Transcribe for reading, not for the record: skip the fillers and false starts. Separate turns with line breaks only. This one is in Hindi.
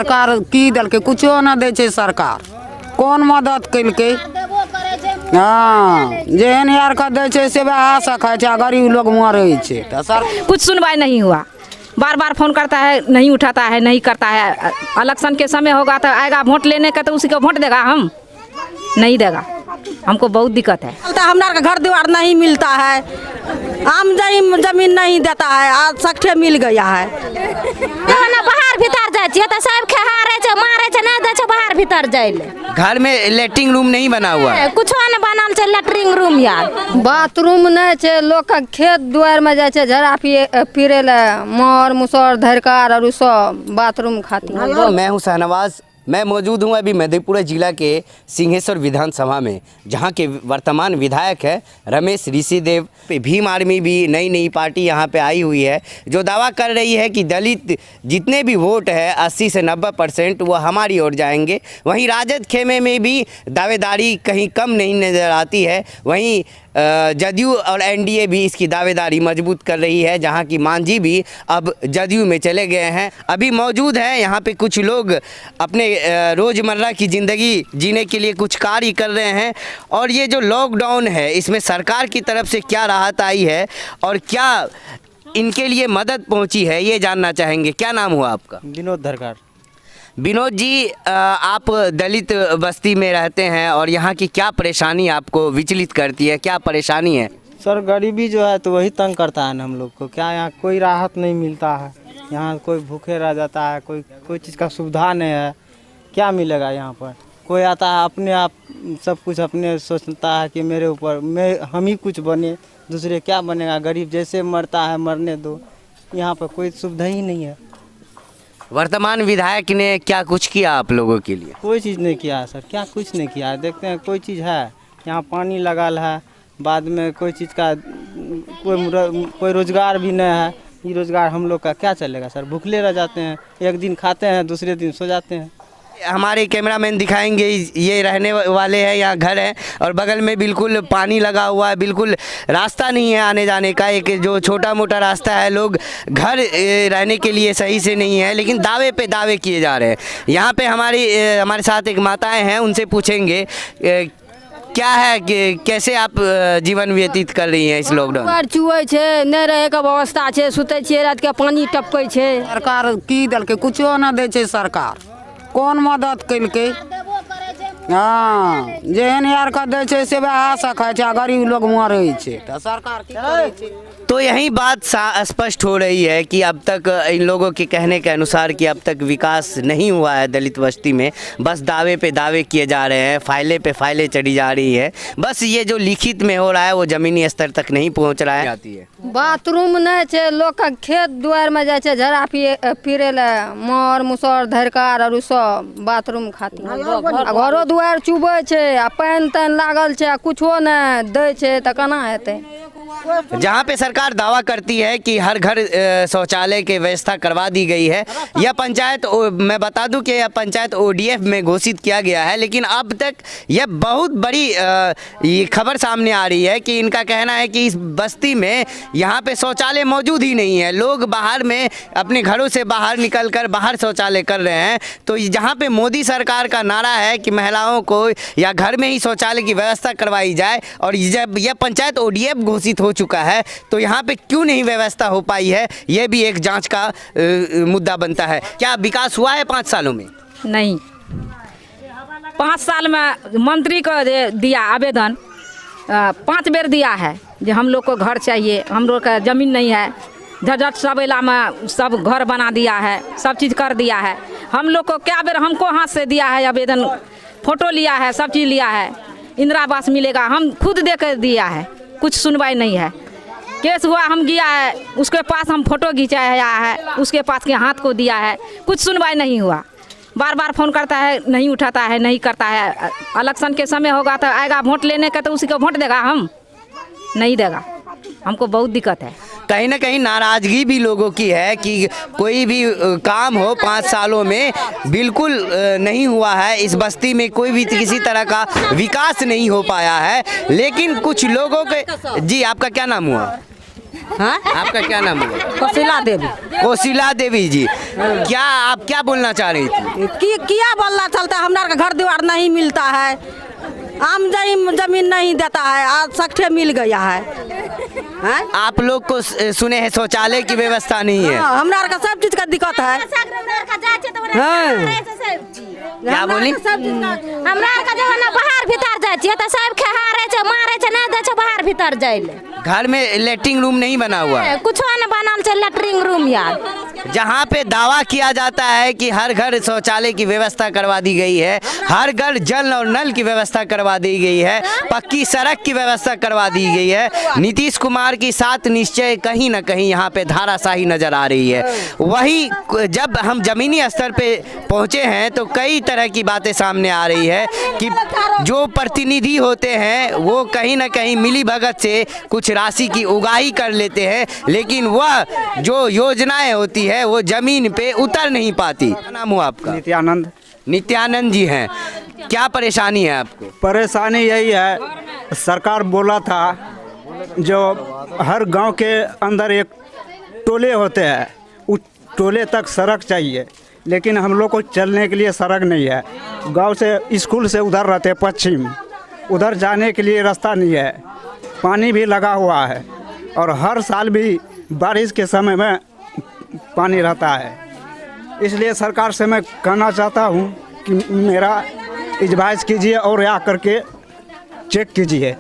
सरकार की दल के कुछो न दे छे सरकार, कौन मदद कइलके। हाँ, जेहन यार का दे छे से वह सकै छे, गरीब लोग मरे छे तो सर
कुछ सुनवाई नहीं हुआ। बार बार फोन करता है, नहीं उठाता है, नहीं करता है। इलेक्शन के समय होगा तो आएगा वोट लेने का, तो उसी को वोट देगा, हम नहीं देगा। हमको बहुत दिक्कत है।
हमारा घर द्वार नहीं मिलता है, आम जमीन नहीं देता है, आज सख्ते मिल गया है।
बाहर भीतर जाए तो सब खेहारे छे, मारे छे, नहीं दे छे बाहर भीतर जाए।
घर में लेटरिंग रूम नहीं बना हुआ है,
कुछ न बनल छे लेटरिंग रूम यार।
बाथरूम नहीं छे, लोग का खेत दुआर में जाए छे झड़ा फिरे ले, मोर मुसर धरकार और सब बाथरूम खातिर।
मैं हूँ शाहनवाज, मैं मौजूद हूँ अभी मधेपुरा जिला के सिंहेश्वर विधानसभा में, जहाँ के वर्तमान विधायक है रमेश ऋषिदेव। भीम आर्मी भी नई पार्टी यहाँ पे आई हुई है, जो दावा कर रही है कि दलित जितने भी वोट है 80 से 90% वो हमारी ओर जाएंगे। वहीं राजद खेमे में भी दावेदारी कहीं कम नहीं नज़र आती है। वहीं जदयू और एनडीए भी इसकी दावेदारी मजबूत कर रही है, जहां की मांझी भी अब जदयू में चले गए हैं। अभी मौजूद हैं यहाँ पे कुछ लोग अपने रोज़मर्रा की ज़िंदगी जीने के लिए कुछ कार्य कर रहे हैं। और ये जो लॉकडाउन है इसमें सरकार की तरफ से क्या राहत आई है और क्या इनके लिए मदद पहुँची है, ये जानना चाहेंगे। क्या नाम हुआ आपका?
विनोद धरकार।
विनोद जी, आप दलित बस्ती में रहते हैं और यहाँ की क्या परेशानी आपको विचलित करती है, क्या परेशानी है?
सर गरीबी जो है तो वही तंग करता है ना हम लोग को। क्या यहाँ कोई राहत नहीं मिलता है, यहाँ कोई भूखे रह जाता है, कोई चीज़ का सुविधा नहीं है। क्या मिलेगा यहाँ पर? कोई आता है अपने आप सब कुछ अपने सोचता है कि मेरे ऊपर हम ही कुछ बने, दूसरे क्या बनेगा। गरीब जैसे मरता है मरने दो, यहाँ पर कोई सुविधा ही नहीं है।
वर्तमान विधायक ने क्या कुछ किया आप लोगों के लिए?
कोई चीज़ नहीं किया है सर, क्या कुछ नहीं किया है। देखते हैं कोई चीज़ है, यहाँ पानी लगाल है, बाद में कोई चीज़ का कोई रोज़गार भी नहीं है। ये रोज़गार हम लोग का क्या चलेगा सर? भूखले रह जाते हैं, एक दिन खाते हैं दूसरे दिन सो जाते हैं।
हमारे कैमरामैन दिखाएंगे, ये रहने वाले हैं, यहाँ घर है और बगल में बिल्कुल पानी लगा हुआ है, बिल्कुल रास्ता नहीं है आने जाने का। एक जो छोटा मोटा रास्ता है, लोग घर रहने के लिए सही से नहीं है, लेकिन दावे पे दावे किए जा रहे हैं। यहाँ पे हमारे साथ एक माताएं हैं, उनसे पूछेंगे क्या है कि कैसे आप जीवन व्यतीत कर रही हैं इस लॉकडाउन?
चुए छे, नहीं रहे का व्यवस्था छे, सुते छिए रात के पानी टपकै छे।
सरकार की दल के कुछो न दे छे सरकार, कौन मदद कइलके। हाँ, जेहन यार का दे छे से वह सकै छे, गरीब लोग मरे छे तो सरकार की करे छे।
तो यही बात स्पष्ट हो रही है कि अब तक इन लोगों के कहने के अनुसार कि अब तक विकास नहीं हुआ है दलित बस्ती में। बस दावे पे दावे किए जा रहे हैं, फाइलें पे फाइलें चढ़ी जा रही है। बस ये जो लिखित में हो रहा है वो ज़मीनी स्तर तक नहीं पहुंच रहा है। आती है
बाथरूम नहीं छे, लोग का खेत दुआर में जाए छे झड़ा फिरे ले, मोर मुसर धरकार और सब बाथरूम खातिर। घरो दुआर चुबे छे, आ पानी तानी लागल छे, कुछो नहीं दे छे तो केना हेतै?
जहाँ पे सरकार दावा करती है कि हर घर शौचालय की व्यवस्था करवा दी गई है। यह पंचायत, मैं बता दूं कि यह पंचायत ODF में घोषित किया गया है, लेकिन अब तक यह बहुत बड़ी ये खबर सामने आ रही है कि इनका कहना है कि इस बस्ती में यहाँ पे शौचालय मौजूद ही नहीं है। लोग बाहर में अपने घरों से बाहर निकलकर बाहर शौचालय कर रहे हैं। तो जहाँ पे मोदी सरकार का नारा है कि महिलाओं को या घर में ही शौचालय की व्यवस्था करवाई जाए, और जब यह पंचायत ODF घोषित हो चुका है तो यहाँ पे क्यों नहीं व्यवस्था हो पाई है, यह भी एक जांच का मुद्दा बनता है। क्या विकास हुआ है 5 सालों में?
नहीं, 5 साल में मंत्री को दिया आवेदन, 5 बेर दिया है जो हम लोग को घर चाहिए, हम लोग का ज़मीन नहीं है। झट सवेला में सब घर बना दिया है, सब चीज़ कर दिया है। हम लोग को क्या बेर हमको हाथ से दिया है आवेदन, फ़ोटो लिया है, सब चीज़ लिया है। इंदिरा आवास मिलेगा, हम खुद दे कर दिया है, कुछ सुनवाई नहीं है। केस हुआ, हम गया है, उसके पास हम फोटो खिंचाया है, उसके पास के हाथ को दिया है, कुछ सुनवाई नहीं हुआ। बार बार फोन करता है, नहीं उठाता है, नहीं करता है। इलेक्शन के समय होगा तो आएगा वोट लेने का, तो उसी को वोट देगा, हम नहीं देगा। हमको बहुत दिक्कत है।
कहीं ना कहीं नाराज़गी भी लोगों की है कि कोई भी काम हो 5 सालों में बिल्कुल नहीं हुआ है। इस बस्ती में कोई भी किसी तरह का विकास नहीं हो पाया है। लेकिन कुछ लोगों के, जी आपका क्या नाम हुआ?
हाँ
आपका क्या नाम हुआ?
कोशिला देवी
कोशिला देवी जी, क्या आप क्या बोलना चाह रही थी?
किया बोलना चलता है, हमारा घर द्वार नहीं मिलता है, आम जमीन नहीं देता है, आज सख्ते मिल गया है। हैं?
आप लोग को सुने हैं शौचालय की व्यवस्था नहीं है।
हाँ, हमरा का सब चीज का दिक्कत है। हाँ।
क्या बोली?
हमरा आरके जब ना बाहर भीतर जाइ छियै तऽ सब खेहारे छै, मारे छै, नहि दै छै बाहर भीतर जाइ ले।
घर में लेटरिंग रूम नहीं बना हुआ है।
कुछो नहि बनल छै लेटरिंग रूम यार।
जहाँ पे दावा किया जाता है कि हर घर शौचालय की व्यवस्था करवा दी गई है, हर घर जल और नल की व्यवस्था करवा दी गई है, पक्की सड़क की व्यवस्था करवा दी गई है, नीतीश कुमार की 7 निश्चय कहीं ना कहीं यहाँ पे धाराशाही नजर आ रही है। वही जब हम जमीनी स्तर पे पहुँचे हैं तो कई तरह की बातें सामने आ रही है कि जो प्रतिनिधि होते हैं वो कहीं ना कहीं मिली भगत से कुछ राशि की उगाही कर लेते हैं, लेकिन वह जो योजनाएं होती है वो जमीन पे उतर नहीं पाती। क्या नाम हुआ आपका?
नित्यानंद।
नित्यानंद जी हैं, क्या परेशानी है आपको?
परेशानी यही है, सरकार बोला था जो हर गांव के अंदर एक टोले होते हैं, उस टोले तक सड़क चाहिए, लेकिन हम लोग को चलने के लिए सड़क नहीं है। गांव से स्कूल से उधर रहते पश्चिम, उधर जाने के लिए रास्ता नहीं है, पानी भी लगा हुआ है और हर साल भी बारिश के समय में पानी रहता है। इसलिए सरकार से मैं कहना चाहता हूँ कि मेरा इजभाइश कीजिए और आ करके चेक कीजिए।